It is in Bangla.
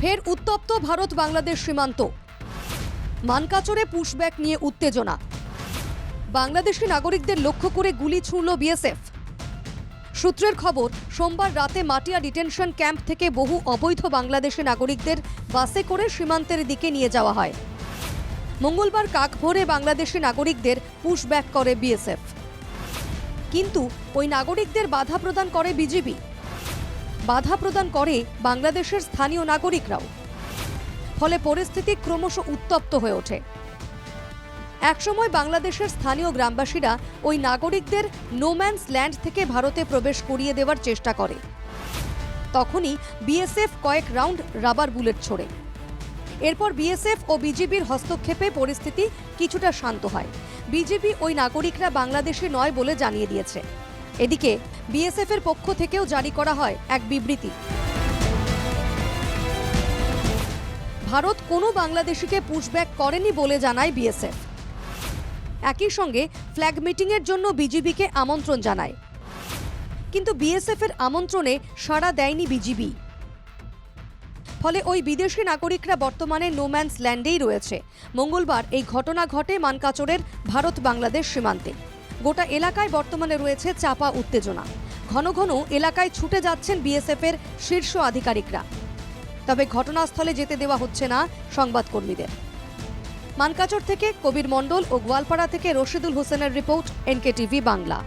ফের উত্তপ্ত ভারত বাংলাদেশ সীমান্ত। মানকাচরে পুশব্যাক নিয়ে উত্তেজনা। বাংলাদেশি নাগরিকদের লক্ষ্য করে গুলি ছুড়ল বিএসএফ। সূত্রের খবর, সোমবার রাতে মাটিয়া ডিটেনশন ক্যাম্প থেকে বহু অবৈধ বাংলাদেশি নাগরিকদের বাসে করে সীমান্তের দিকে নিয়ে যাওয়া হয়। মঙ্গলবার কাকভোরে বাংলাদেশি নাগরিকদের পুশব্যাক করে বিএসএফ, কিন্তু ওই নাগরিকদের বাধা প্রদান করে বিজিবি। বাধা প্রদান করে বাংলাদেশের স্থানীয় নাগরিকরাও। ফলে পরিস্থিতি ক্রমশ উত্তপ্ত হয়ে ওঠে। একসময় বাংলাদেশের স্থানীয় গ্রামবাসীরা ওই নাগরিকদের নোম্যান্স ল্যান্ড থেকে ভারতে প্রবেশ করিয়ে দেওয়ার চেষ্টা করে। তখনই বিএসএফ কয়েক রাউন্ড রাবার বুলেট ছোড়ে। এরপর বিএসএফ ও বিজিবির হস্তক্ষেপে পরিস্থিতি কিছুটা শান্ত হয়। বিজিবি ওই নাগরিকরা বাংলাদেশি নয় বলে জানিয়ে দিয়েছে। এদিকে বিএসএফ এর পক্ষ থেকেও জারি করা হয় এক বিবৃতি। ভারত কোনো বাংলাদেশিকে পুশব্যাক করেনি বলে জানায় বিএসএফ। একই সঙ্গে ফ্ল্যাগ মিটিংয়ের জন্য বিজিবিকে আমন্ত্রণ জানায়, কিন্তু বিএসএফ এর আমন্ত্রণে সাড়া দেয়নি বিজিবি। ফলে ওই বিদেশি নাগরিকরা বর্তমানে নোম্যান্স ল্যান্ডেই রয়েছে। মঙ্গলবার এই ঘটনা ঘটে মানকাচরের ভারত বাংলাদেশ সীমান্তে। গোটা এলাকায় বর্তমানে রয়েছে চাপা উত্তেজনা। ঘন ঘন এলাকায় ছুটে যাচ্ছেন বিএসএফ এর শীর্ষ আধিকারিকরা। তবে ঘটনাস্থলে যেতে দেওয়া হচ্ছে না সংবাদকর্মীদের। মানকাচর থেকে কবির মণ্ডল ও গোয়ালপাড়া থেকে রশিদুল হোসেনের রিপোর্ট, এনকেটিভি বাংলা।